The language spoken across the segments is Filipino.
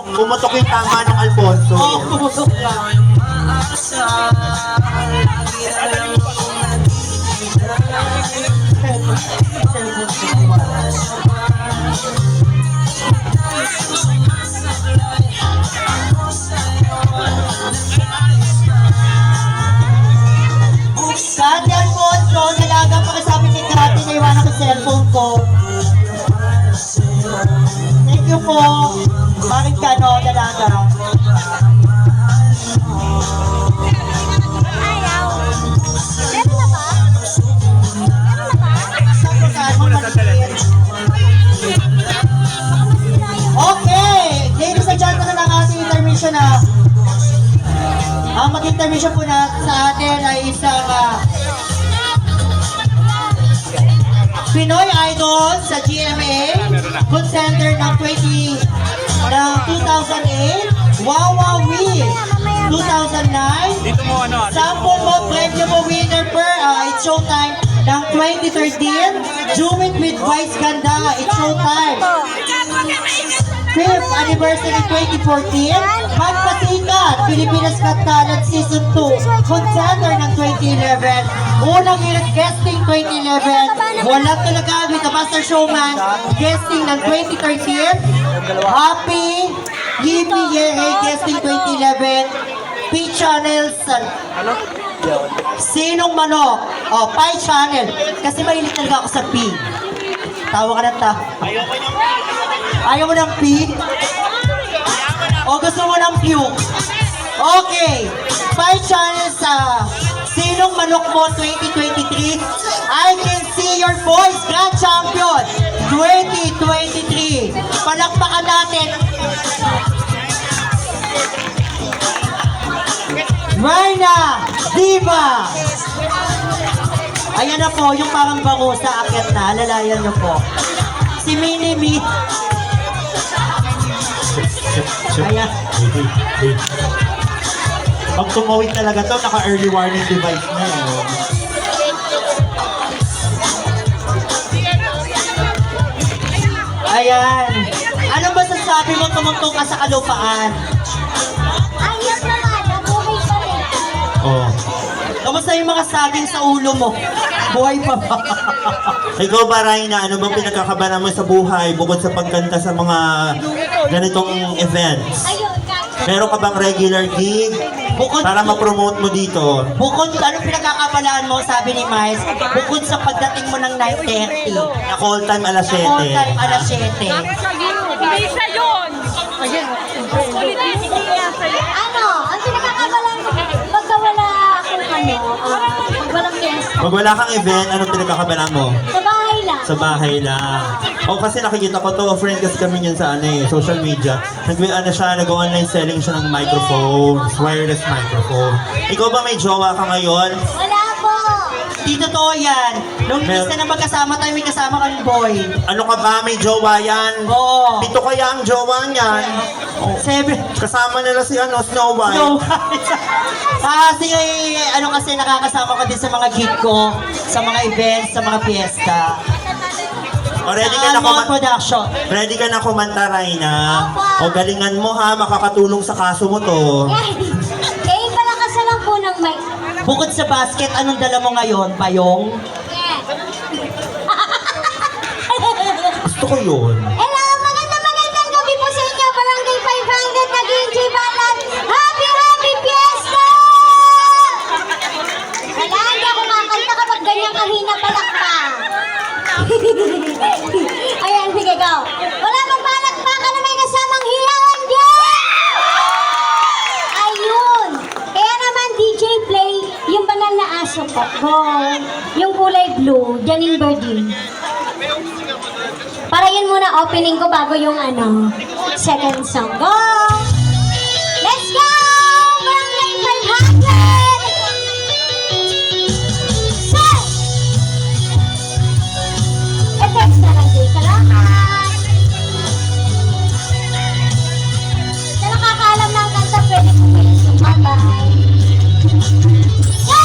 Pumutok yung tama ng Alfonso. Oo, pumutok ka. Kati Alfonso, nalagang pakisabi ni Kati na iwanan ko cellphone ko. Thank you po. Bakit ka, no, dalaga? Okay! Ladies and gentlemen, ang ating intermission na ang mag-intermission po na sa atin ay isang Pinoy Idol sa GMA Good Center ng 2008, Wawa Wheel 2009, sample mo, premyo mo winner per It's Showtime ng 2013, Do It with Vice Ganda, It's Showtime 5th anniversary 2014, Magpasikat, Pilipinas Got Talent Season 2, Contender ng 2011, unang guesting 2011, Walang Talaga with the Master Showman, guesting ng 2013, Happy, Yippee Yehey, guesting 2011, P-Channels, Sinong Manok, Pi Channel, kasi mahilig talaga ako sa P. Tawa ka na ta. Ayaw mo ng P? O gusto mo ng Q? Okay. 5 channels sa Sinong Manok Mo 2023. I Can See Your Voice Grand Champion 2023. Palakpakan natin. Rhina Diva. Ayan na po, yung parang bango sa akyat na. Lalayan nyo po. Si Mini Mi. Ayan. Pag tumawid talaga to, naka-early warning device na eh. Ayan. Ano ba sasabi mo tumungtong ka sa kalupaan? Ayos naman, nabuhay pa rin. Oh. Kamusta yung mga saging sa ulo mo? Buhay pa ba? Ikaw ba, Rhina, ano bang pinagkakabalan mo sa buhay bukod sa pagkanta sa mga ganitong events? Ayun, Meron ka bang regular gig Bukod, para ma-promote mo dito? bukod, anong pinagkakabalaan mo, sabi ni Miles, bukod sa pagdating mo ng 9:30, Na call time alas 7. all time alas 7. Hindi siya yun! Hindi niya sa'yo. ano, ang pinakakabalan ko, pagka wala akong pag walang guest, Pag wala kang event, anong pinagkakabalan mo? sa bahay lang. Sa bahay lang. O kasi nakikita ko to, friend kasi kami yun sa social media. Nag-online selling siya ng microphones, wireless microphone. Ikaw ba may jowa ka ngayon? Wala po. Di totoo yan. Nung isa na magkasama tayo, may kasama kang boy. Ano ka ba? May jowa yan? Oo. Pito kaya ang jowa niyan. 7. Kasama nila si Snow White. No. Kasi kasi nakakasama ko din sa mga gig ko, sa mga events, sa mga fiesta. O ready ka Sa na mga production. Ready ka na kumanta, Rhina? O galingan mo ha, makakatulong sa kaso mo to. Eh, palakasan lang po ng mic. Bukod sa basket, anong dala mo ngayon? Payong? Yes. Gusto ko yun. Hello, magandang gabi po sa inyo. Barangay 500 naging Jibalan. Happy, happy fiesta! Wala, hindi ako kakanta kapag ganyan kahina palakpa. Ayan, sige, go. Wala bang palakpakan na may kasamang hiyawan dyan? Ayun. Kaya naman, DJ play yung banal na aso ko. Go. Yung kulay blue, Janine Berdin. Para yun muna opening ko bago yung second song. Go! Let's go! Barangay 500! Set! Effects na lang din. Salamat! Sa nakakaalam ng kanta, pwede ko kayo sumabay. Go!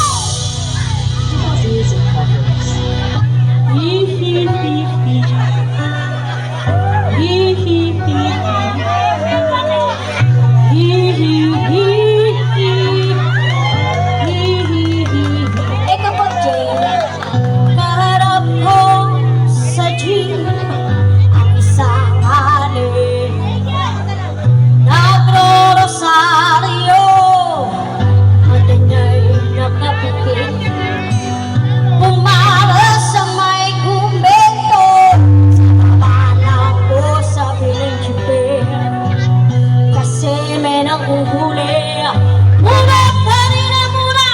nahuhuli. Ngunit pa rin ang muna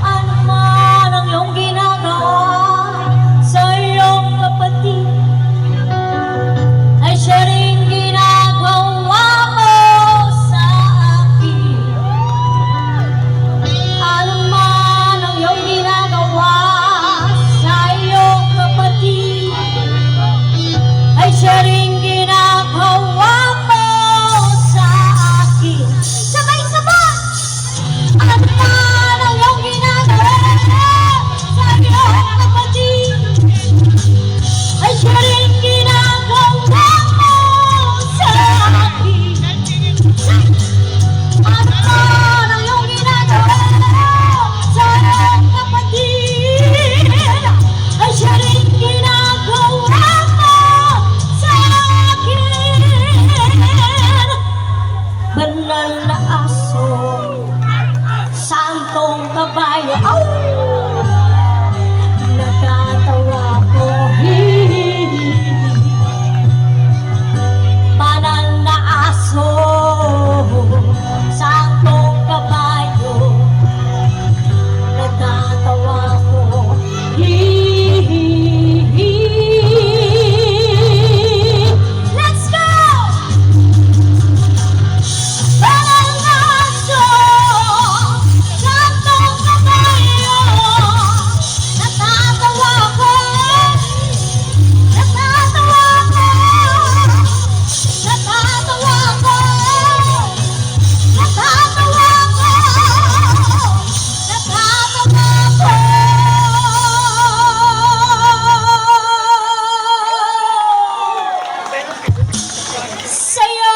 ano man ang iyong ginagawa sa iyong kapatid, ay siya rin ginagawa mo sa akin. Ano man ang iyong ginagawa sa iyong kapatid, ay siya rin ginagawa mo sa akin. Sabay-sabay! Ano man ang iyong ginagawa sa iyong kapatid, ay siya rin ginagawa mo sa akin. Ano man ang iyong ginagawa sa iyong kapatid, ay siya rin ginagawa mo sa akin. Banal na aso, santong kabayo, nagkatawa ko. Banal na aso, santong kabayo, nagkatawa ko. Let's go! Banal na aso, santong kabayo, natatawa ko. Natatawa ko. Natatawa ko. Natatawa ko. Natatawa ko. Sa'yo.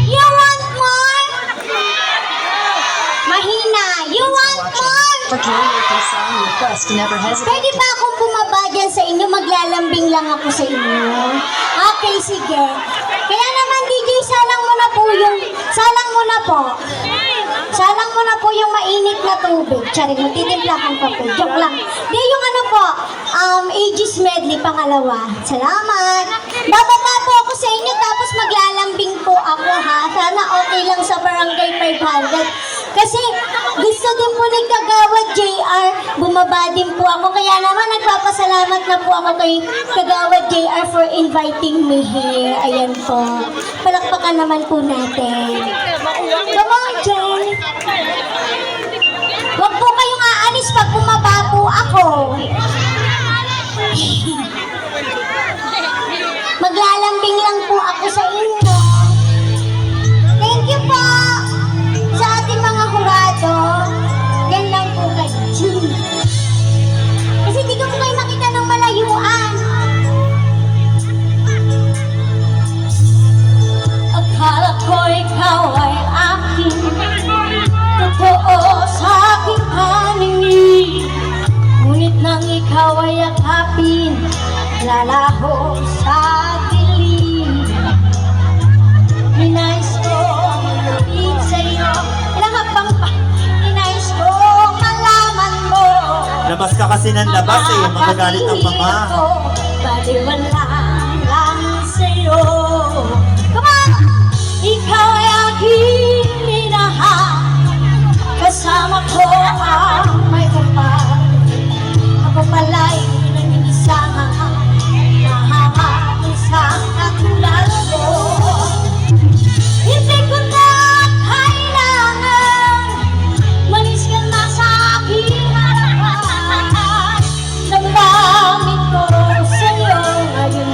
You want more? Mahina. You want more? For karaoke song request, never hesitate. Pwede ba akong bumaba dyan sa inyo? Maglalambing lang ako sa inyo. Okay, sige. Kaya naman, DJ, salang mo na po yung... Salang mo na po. Salang mo na po yung mainit na tubig. Tsari, magtitimpla kang kape. Joke lang. Di, yung ano po, Aegis Medley, pangalawa. Salamat. Bababa po ako sa inyo, tapos maglalambing po ako, ha? Sana okay lang sa Barangay 500. Kasi gusto din po ni Kagawad JR, bumaba din po ako. Kaya naman nagpapasalamat na po ako kay Kagawad JR for inviting me here. Ayan po. Palakpakan naman po natin. Come on, Jen. Huwag po kayong aalis pag bumaba po ako. Maglalambing lang po ako sa inyo. Thank you po sa ating mga hurado. Yan lang po kayo. Kasi di ko po kayo makita ng malayuan. Akala ko ikaw ay akin, totoo sa aking paningin. Ngunit nang ikaw ay yakapin, lalaho sa dilim. Ninais ko malapit sa'yo, ilahapang pa. Ninais ko malaman mo. Labas ka kasi ng labas eh. Magagalit ang mama. Baliwala lang sa'yo. Come on! Ikaw ay aking minahal, kasama ko ang may kapal. Ako pala'y nag-iisang nahahatin sa katulad mo. Hindi ko na kailangan manis ka na sa aking harapan. Damdamin ko sa'yo ngayon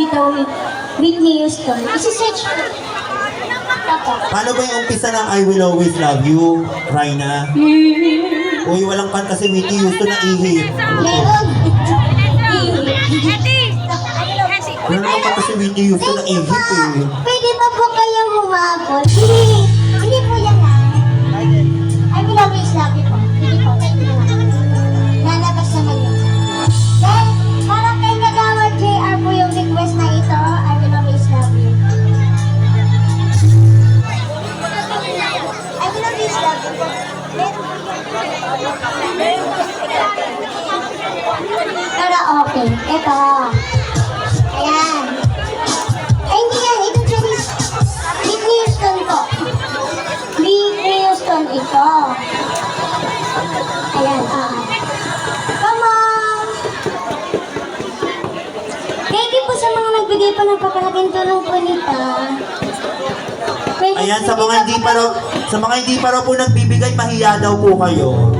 bitaw Whitney Houston. Isi-search ko. Tapos. Paano ba yung umpisa ng I Will Always Love You, Raina? Uy, walang kanta si Whitney Houston na ihip. Meron. Wala naman kanta si Whitney Houston na ihip eh. Pwede pa po kayong humabol? Hindi po yan ah. I will always love you po. Hindi po. Lalabas naman yun. Then, parang kay Nagawad JR po yung request na ito. I will always love you. I will always love you po. Pero okay. Ito. Ayan. Ay, hindi yan. Ito Janice. Whitney Houston po. Whitney Houston ito. Ayan, Come on! Thank you po sa mga nagbigay pa ng papalaking tulong po nita. Ayan, sa mga hindi pa raw po nagbibigay, mahiya daw po kayo.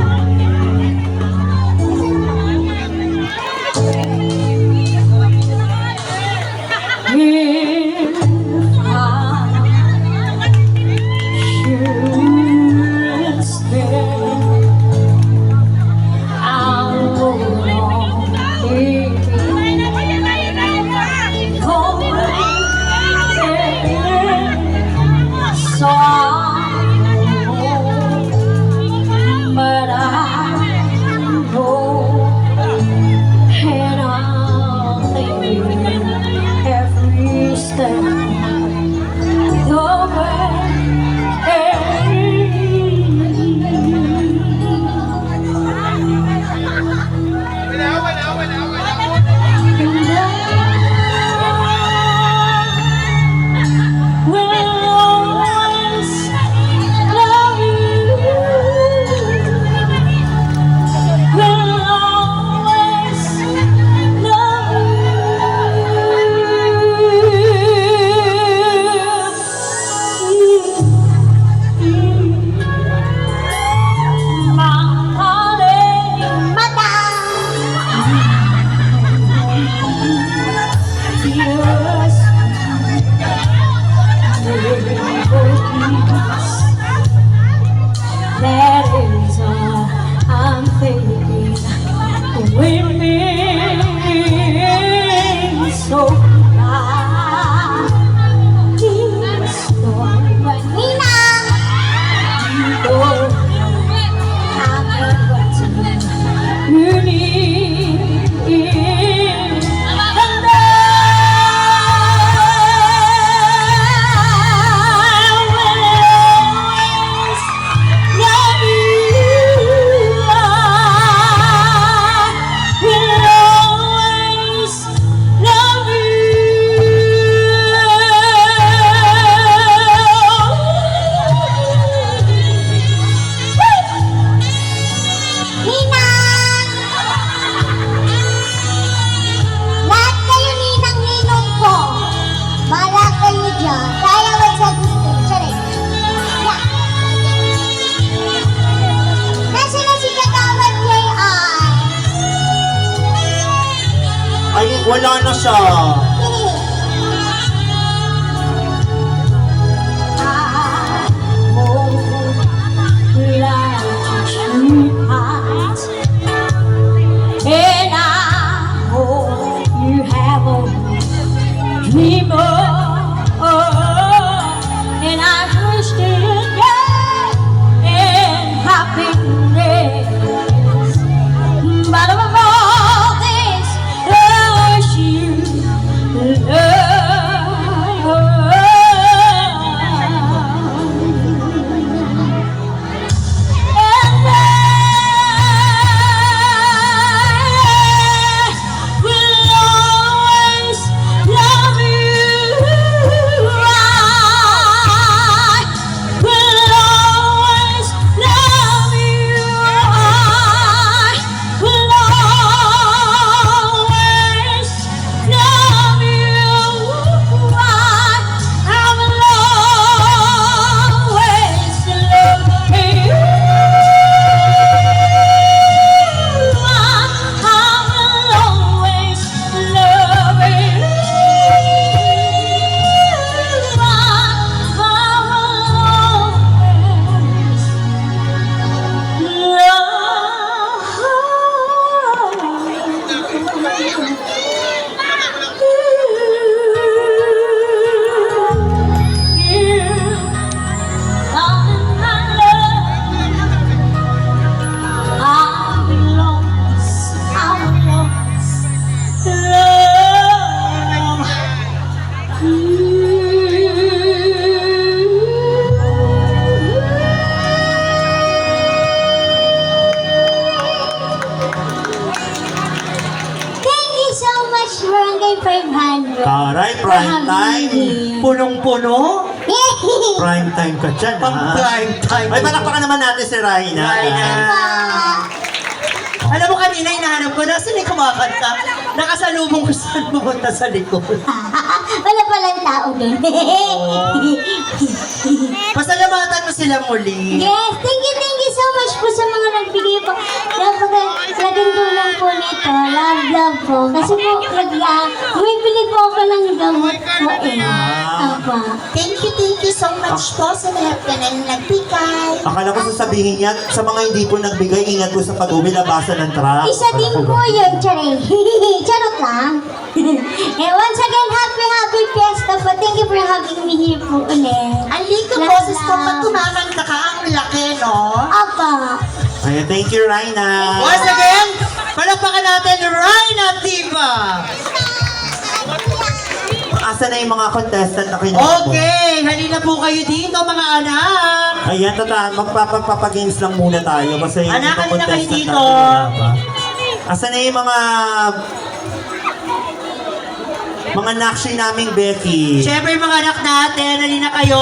That is all I'm thinking. Women so blind. Nina! Oh, I'm what you need. And Ay, wala na siya. But above all this, I wish you love. Thank you so much, Barangay 500. Taray, prime time. Punong-puno. Yay! Prime time ka dyan, Pang ha? prime time. Ay, palakpakan naman natin si Raina. Raina. Alam mo kanina hinahanap ko, nasa ni kumakanta? Nakasalubong ko saan pumunta sa likod. Wala palang tao dun. Pasalamatan mo sila muli. Yes, thank you so much po sa mga nagbigay po. Napakalaking tulong po nito. Love po. Kasi po, bumibili po ako ng gamot po eh. Apa. Thank you so much po sa lahat na nagbigay. Akala ko sasabihin niya, sa mga hindi po nagbigay, ingat po sa pag-uwi, labasan ng truck. Isa din po yun, Charing. Charot lang. Eh, once again, happy fiesta po. Thank you for having me here po ulit. Ang liko Love, boses ko love. pag tumamanta ka, ang laki, no? Apa. Ayan, thank you, Raina. Once again, palakpakan natin Raina Diva. Asa na yung mga contestant na kinuha mo? Okay, halina po kayo dito mga anak. Ayan, magpapagames lang muna tayo kasi yung Anak, ibang halina kayo contestant dito. natin wala pa. Asa na yung mga nakshi naming Becky? Siyempre mga anak natin, halina kayo.